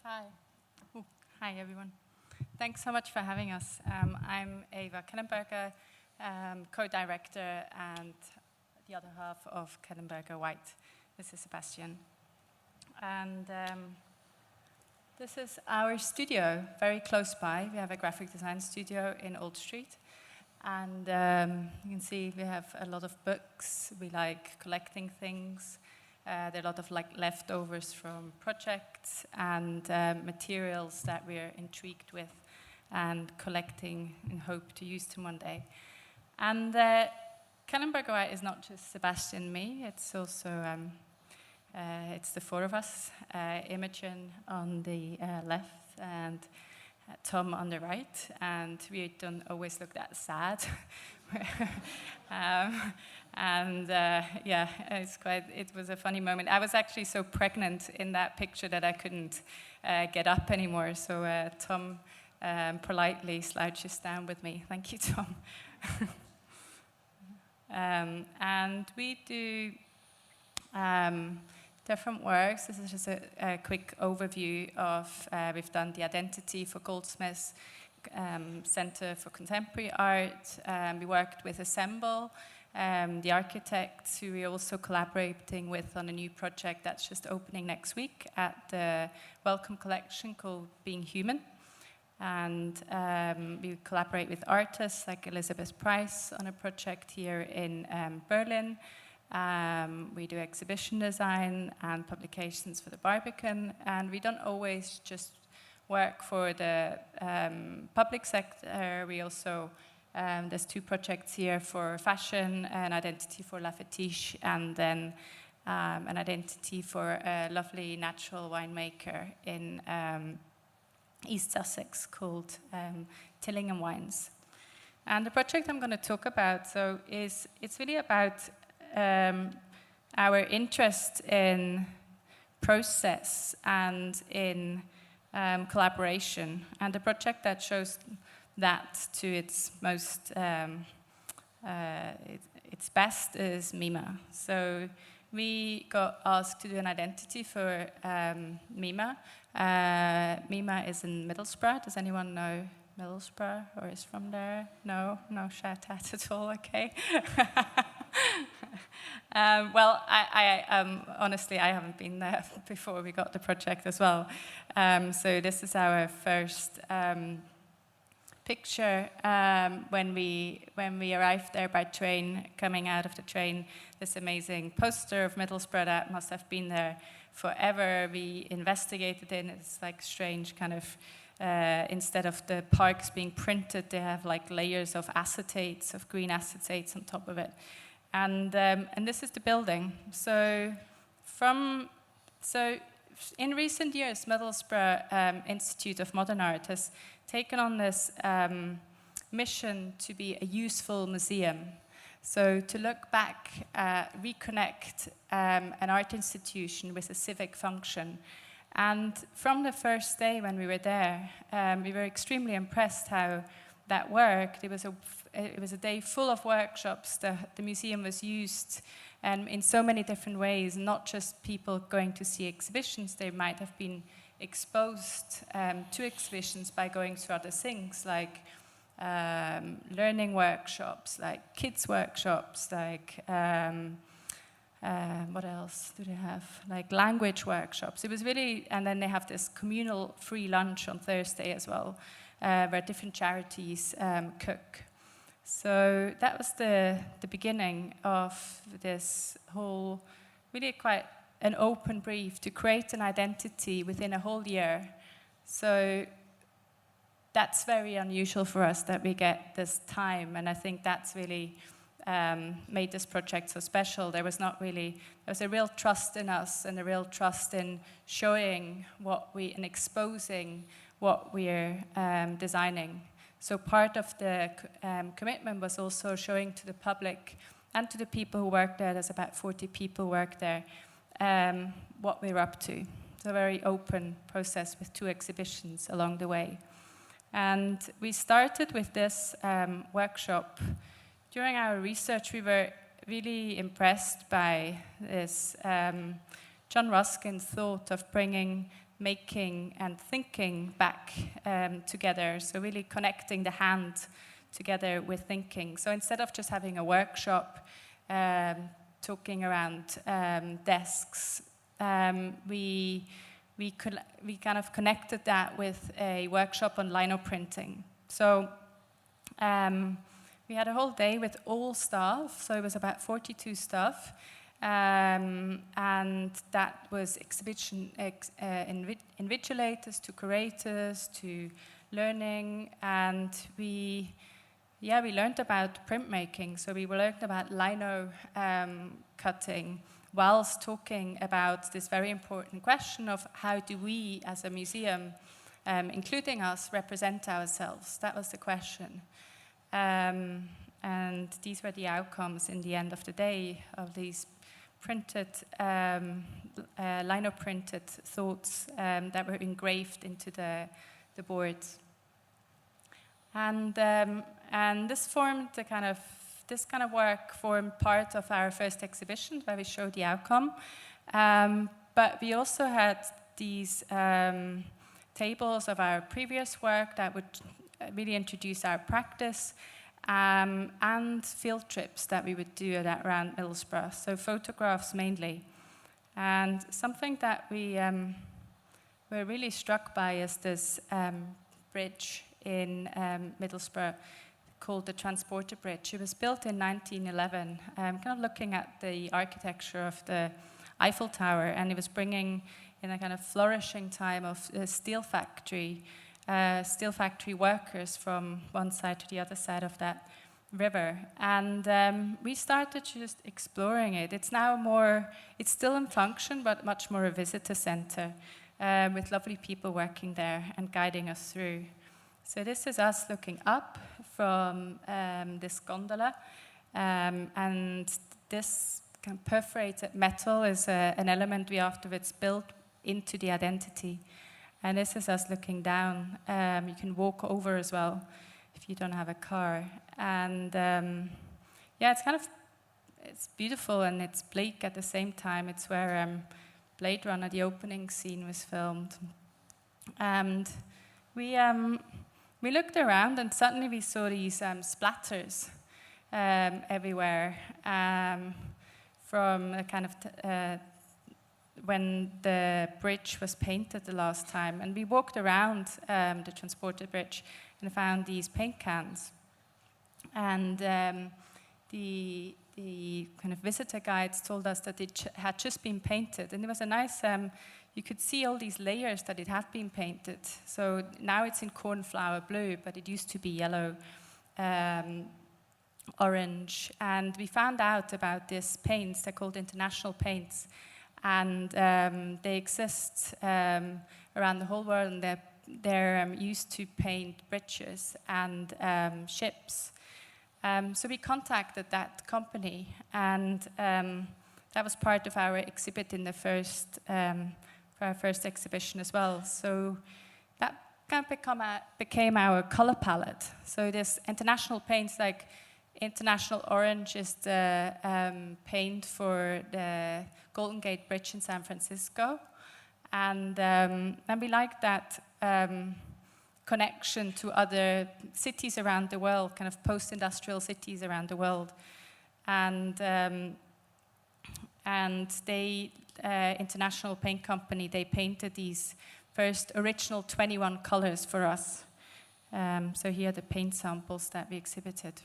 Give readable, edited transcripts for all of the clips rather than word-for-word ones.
Hi. Ooh, hi, everyone. Thanks so much for having us. I'm Eva Kellenberger, co-director, and the other half of Kellenberger-White. This is Sebastian. And this is our studio, very close by. We have a graphic design studio in Old Street. And you can see we have a lot of books. We like collecting things. There are a lot of leftovers from projects and materials that we're intrigued with and collecting in hope to use them one day. And Kellenberger-White is not just Sebastian and me, it's also it's the four of us, Imogen on the left and Tom on the right, and we don't always look that sad. Yeah, it was a funny moment. I was actually so pregnant in that picture that I couldn't get up anymore, so Tom politely slouches down with me. Thank you, Tom. And we do different works. This is just a quick overview of, we've done the identity for Goldsmiths, Center for Contemporary Art. We worked with Assemble, the architects who we're also collaborating with on a new project that's just opening next week at the Welcome Collection called Being Human. And we collaborate with artists like Elizabeth Price on a project here in Berlin. We do exhibition design and publications for the Barbican, and we don't always just work for the public sector. We also, there's two projects here for fashion, an identity for La Fetiche, and then an identity for a lovely natural winemaker in East Sussex called Tillingham Wines. And the project I'm going to talk about, it's really about our interest in process and in collaboration, and the project that shows that to its most its best is Mima. So we got asked to do an identity for Mima. Mima is in Middlesbrough. Does anyone know Middlesbrough or is from there? No shout out at all. Okay. Well, honestly, I haven't been there before we got the project as well. So this is our first picture when we arrived there by train. Coming out of the train, this amazing poster of Middlesbrough that must have been there forever. We investigated it. It's like strange kind of. Instead of the parks being printed, they have like layers of acetates, of green acetates on top of it. And this is the building. So in recent years, Middlesbrough Institute of Modern Art has taken on this mission to be a useful museum. So to look back, reconnect an art institution with a civic function. And from the first day when we were there, we were extremely impressed how that worked. It was a day full of workshops. The museum was used in so many different ways, not just people going to see exhibitions. They might have been exposed to exhibitions by going to other things, like learning workshops, like kids workshops, like what else do they have? Like language workshops. It was really, and then they have this communal free lunch on Thursday as well, where different charities cook. So that was the beginning of this whole, really quite an open brief to create an identity within a whole year. So that's very unusual for us that we get this time, and I think that's really made this project so special. There was a real trust in us and a real trust in showing and exposing what we're designing. So part of the commitment was also showing to the public and to the people who work there, there's about 40 people work there, what we're up to. It's a very open process with 2 exhibitions along the way. And we started with this workshop. During our research, we were really impressed by this John Ruskin thought of bringing making and thinking back together, so really connecting the hand together with thinking. So instead of just having a workshop talking around desks, we kind of connected that with a workshop on lino printing. So we had a whole day with all staff, so it was about 42 staff, and that was invigilators to curators to learning, and we learned about printmaking. So we learned about lino cutting, whilst talking about this very important question of how do we as a museum, including us, represent ourselves. That was the question. And these were the outcomes in the end of the day of these printed, lino-printed thoughts that were engraved into the boards. And this formed this kind of work formed part of our first exhibition where we showed the outcome. But we also had these tables of our previous work that would really introduce our practice, and field trips that we would do around Middlesbrough, so photographs mainly. And something that we were really struck by is this bridge in Middlesbrough called the Transporter Bridge. It was built in 1911, kind of looking at the architecture of the Eiffel Tower, and it was bringing in a kind of flourishing time of a steel factory workers from one side to the other side of that river. And we started just exploring it. It's still in function, but much more a visitor center with lovely people working there and guiding us through. So this is us looking up from this gondola, and this kind of perforated metal is an element we afterwards built into the identity. And this is us looking down. You can walk over as well if you don't have a car. And it's beautiful and it's bleak at the same time. It's where Blade Runner, the opening scene, was filmed. And we looked around and suddenly we saw these splatters everywhere from a kind of when the bridge was painted the last time. And we walked around the Transporter Bridge and found these paint cans. And the kind of visitor guides told us that it had just been painted. And it was a nice, you could see all these layers that it had been painted. So now it's in cornflower blue, but it used to be yellow, orange. And we found out about these paints. They're called international paints. And they exist around the whole world, and they're used to paint bridges and ships. So we contacted that company, and that was part of our exhibit in the for our first exhibition as well. So that kind of became our color palette. So this international paints, like International Orange is the paint for the Golden Gate Bridge in San Francisco. And we like that connection to other cities around the world, kind of post-industrial cities around the world. And they, International Paint Company, they painted these first original 21 colors for us. So here are the paint samples that we exhibited.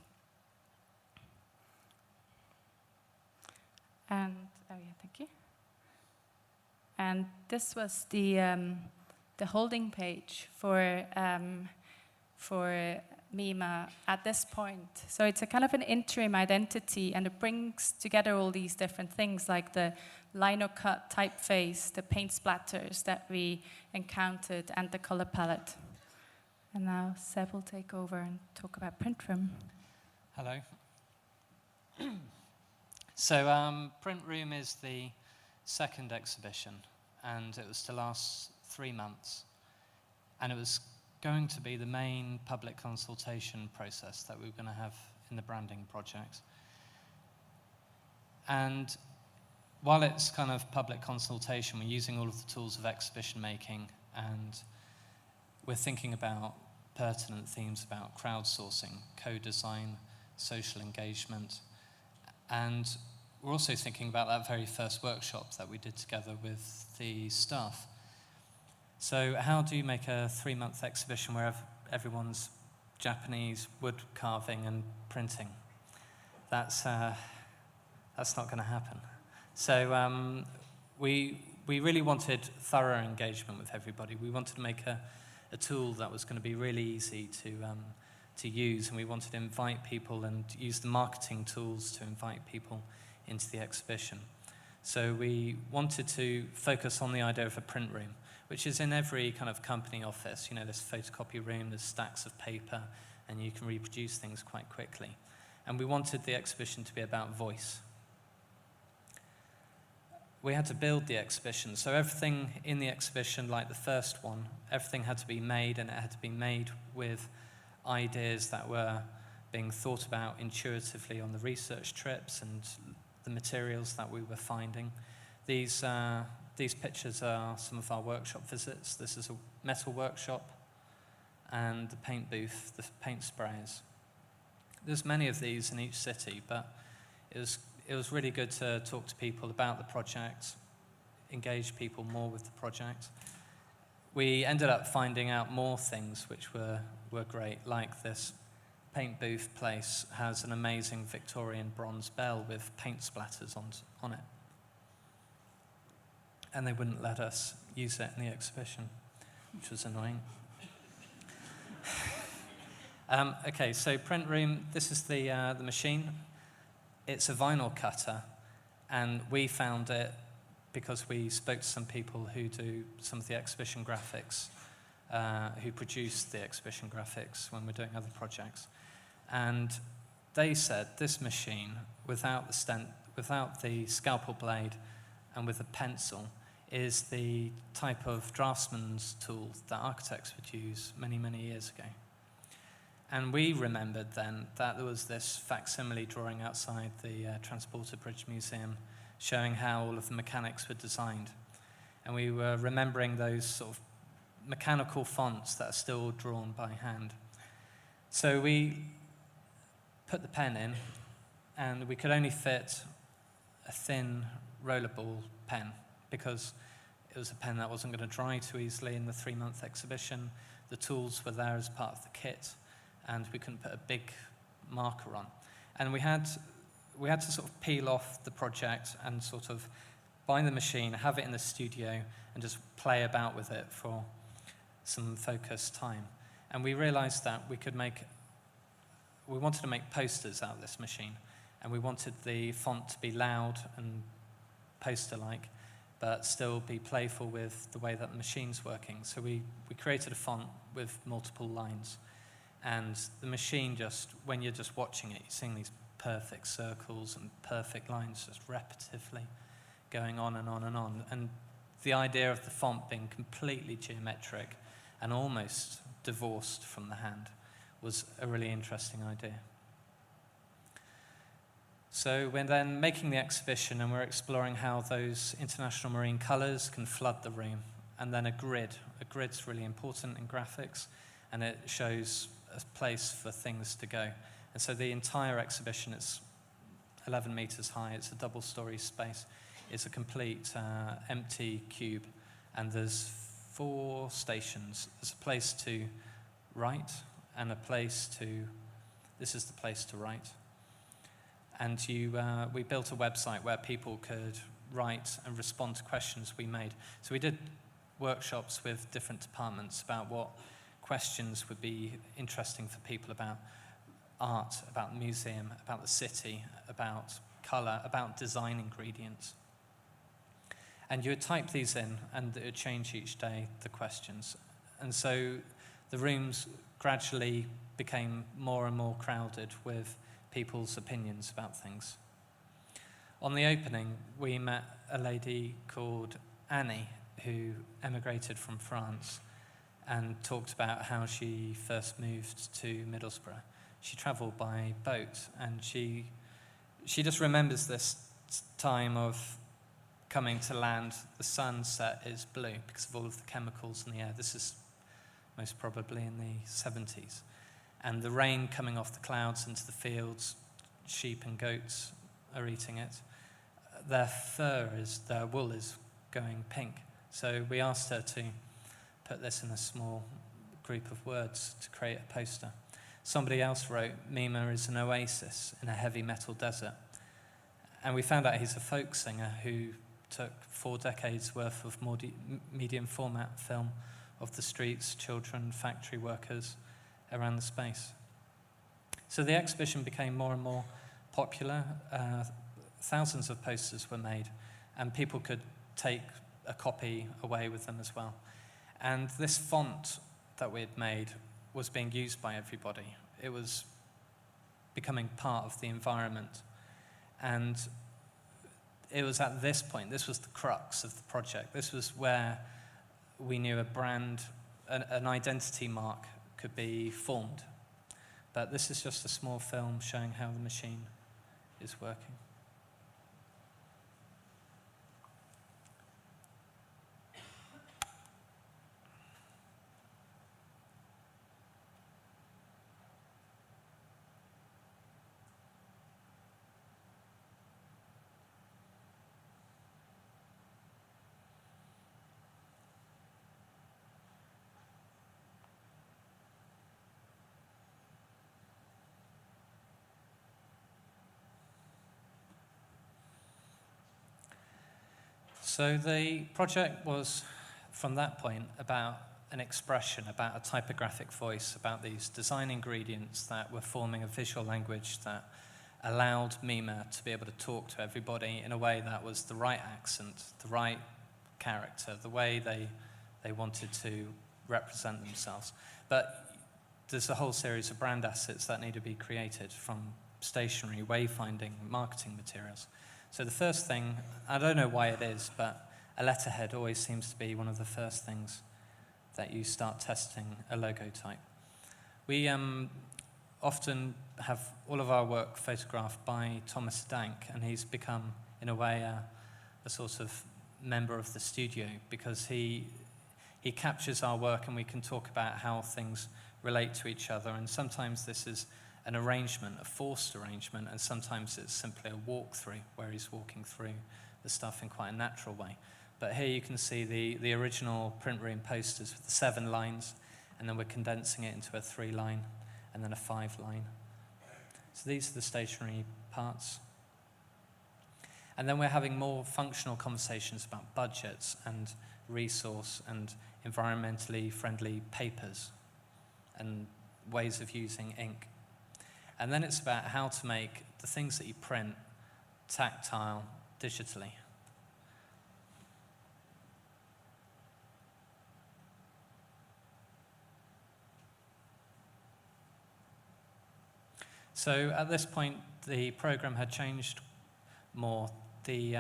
And thank you. And this was the holding page for Mima at this point. So it's a kind of an interim identity, and it brings together all these different things like the lino cut typeface, the paint splatters that we encountered, and the color palette. And now Seb will take over and talk about Print Room. Hello. So Print Room is the second exhibition, and it was to last 3 months. And it was going to be the main public consultation process that we were going to have in the branding project. And while it's kind of public consultation, we're using all of the tools of exhibition making, and we're thinking about pertinent themes about crowdsourcing, co-design, social engagement, and we're also thinking about that very first workshop that we did together with the staff. So how do you make a 3-month exhibition where everyone's Japanese wood carving and printing? That's not going to happen. So we really wanted thorough engagement with everybody. We wanted to make a tool that was going to be really easy to use, and we wanted to invite people and use the marketing tools to invite people into the exhibition. So we wanted to focus on the idea of a print room, which is in every kind of company office. You know, this photocopy room, there's stacks of paper, and you can reproduce things quite quickly. And we wanted the exhibition to be about voice. We had to build the exhibition, so everything in the exhibition, like the first one, everything had to be made, and it had to be made with ideas that were being thought about intuitively on the research trips and the materials that we were finding. These pictures are some of our workshop visits. This is a metal workshop, and the paint booth, the paint sprayers. There's many of these in each city, but it was really good to talk to people about the project, engage people more with the project. We ended up finding out more things which were great, like this paint booth place has an amazing Victorian bronze bell with paint splatters on it. And they wouldn't let us use it in the exhibition, which was annoying. Okay, so print room, this is the machine. It's a vinyl cutter, and we found it because we spoke to some people who do some of the exhibition graphics, who produce the exhibition graphics when we're doing other projects. And they said this machine, without the scalpel blade and with a pencil, is the type of draftsman's tool that architects would use many, many years ago. And we remembered then that there was this facsimile drawing outside the Transporter Bridge Museum showing how all of the mechanics were designed. And we were remembering those sort of mechanical fonts that are still drawn by hand. So we put the pen in, and we could only fit a thin rollerball pen because it was a pen that wasn't going to dry too easily in the 3-month exhibition. The tools were there as part of the kit, and we couldn't put a big marker on. And we had to sort of peel off the project and sort of buy the machine, have it in the studio, and just play about with it for some focused time. And we realized that we wanted to make posters out of this machine, and we wanted the font to be loud and poster-like, but still be playful with the way that the machine's working. So we created a font with multiple lines. And the machine just, when you're just watching it, you're seeing these perfect circles and perfect lines just repetitively going on and on and on. And the idea of the font being completely geometric and almost divorced from the hand was a really interesting idea. So we're then making the exhibition, and we're exploring how those international marine colours can flood the room. And then a grid. A grid's really important in graphics, and it shows a place for things to go. And so the entire exhibition is 11 meters high. It's a double-story space. It's a complete empty cube, and there's 4 stations. There's a place to write, and a place to, this is the place to write. And we built a website where people could write and respond to questions we made. So we did workshops with different departments about what questions would be interesting for people about art, about the museum, about the city, about colour, about design ingredients. And you would type these in, and it would change each day, the questions. And so the rooms gradually became more and more crowded with people's opinions about things. On the opening, we met a lady called Annie, who emigrated from France and talked about how she first moved to Middlesbrough. She travelled by boat, and she just remembers this time of coming to land, the sunset is blue because of all of the chemicals in the air. This is most probably in the 70s. And the rain coming off the clouds into the fields, sheep and goats are eating it. Their wool is going pink. So we asked her to put this in a small group of words to create a poster. Somebody else wrote, Mima is an oasis in a heavy metal desert. And we found out he's a folk singer who took 4 decades worth of medium format film of the streets, children, factory workers around the space. So the exhibition became more and more popular. Thousands of posters were made, and people could take a copy away with them as well. And this font that we had made was being used by everybody. It was becoming part of the environment. And it was at this point, this was the crux of the project. This was where we knew a brand, an identity mark could be formed. But this is just a small film showing how the machine is working. So the project was, from that point, about an expression, about a typographic voice, about these design ingredients that were forming a visual language that allowed Mima to be able to talk to everybody in a way that was the right accent, the right character, the way they wanted to represent themselves. But there's a whole series of brand assets that need to be created, from stationery, wayfinding, marketing materials. So the first thing, I don't know why it is, but a letterhead always seems to be one of the first things that you start testing a logo type. We often have all of our work photographed by Thomas Dank, and he's become, in a way, a sort of member of the studio, because he captures our work and we can talk about how things relate to each other. And sometimes this is an arrangement, a forced arrangement, and sometimes it's simply a walkthrough where he's walking through the stuff in quite a natural way. But here you can see the original print room posters with the 7 lines, and then we're condensing it into a 3-line and then a 5-line. So these are the stationery parts. And then we're having more functional conversations about budgets and resource and environmentally friendly papers and ways of using ink. And then it's about how to make the things that you print tactile digitally. So at this point, the program had changed more. The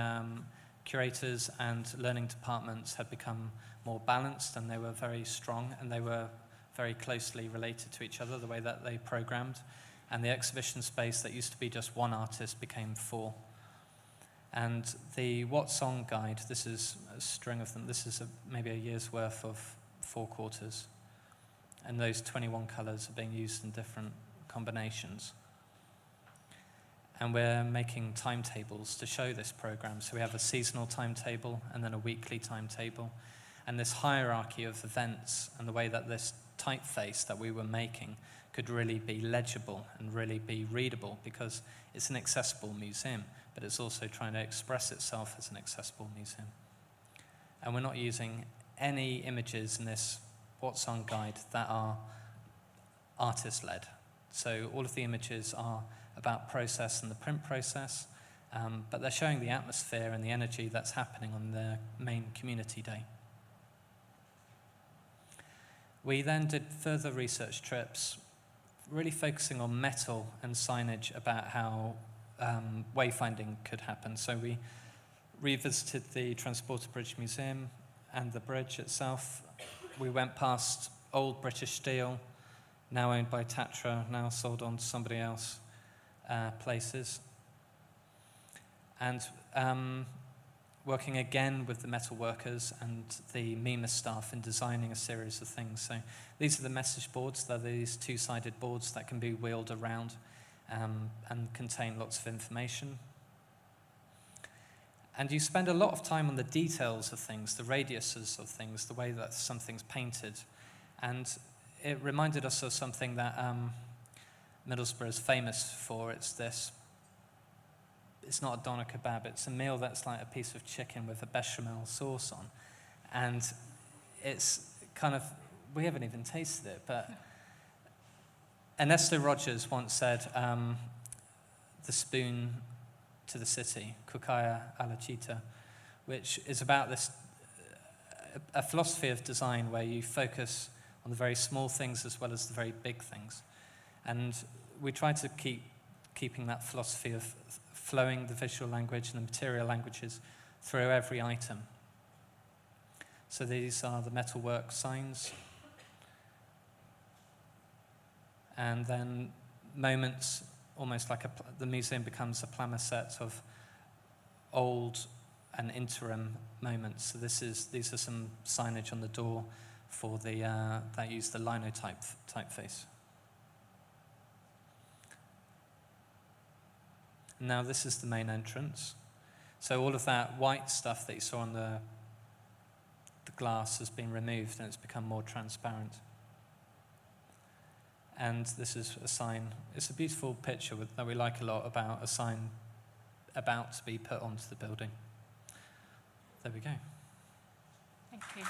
curators and learning departments had become more balanced, and they were very strong, and they were very closely related to each other, the way that they programmed. And the exhibition space that used to be just 1 artist became 4. And the What Song Guide, this is a string of them. This is maybe a year's worth of 4 quarters. And those 21 colours are being used in different combinations. And we're making timetables to show this program. So we have a seasonal timetable and then a weekly timetable. And this hierarchy of events and the way that this typeface that we were making could really be legible and really be readable, because it's an accessible museum, but it's also trying to express itself as an accessible museum. And we're not using any images in this What Song Guide that are artist-led. So all of the images are about process and the print process, but they're showing the atmosphere and the energy that's happening on the main community day. We then did further research trips, really focusing on metal and signage about how wayfinding could happen. So we revisited the Transporter Bridge Museum and the bridge itself. We went past old British steel, now owned by Tatra, now sold on to somebody else, places. And working again with the metal workers and the Mima staff in designing a series of things. So these are the message boards. They're these two-sided boards that can be wheeled around and contain lots of information. And you spend a lot of time on the details of things, the radiuses of things, the way that something's painted. And it reminded us of something that Middlesbrough is famous for. It's not a doner kebab, it's a meal that's like a piece of chicken with a bechamel sauce on. And it's kind of, we haven't even tasted it, but Ernesto Rogers once said, the spoon to the city, cucaya a la chita, which is about this, a philosophy of design where you focus on the very small things as well as the very big things. And we try to keeping that philosophy of flowing the visual language and the material languages through every item. So these are the metalwork signs. And then moments, almost like the museum becomes a palimpsest of old and interim moments. So these are some signage on the door for that use the linotype typeface. Now this is the main entrance. So all of that white stuff that you saw on the glass has been removed and it's become more transparent. And this is a sign. It's a beautiful picture that we like a lot about a sign about to be put onto the building. There we go. Thank you.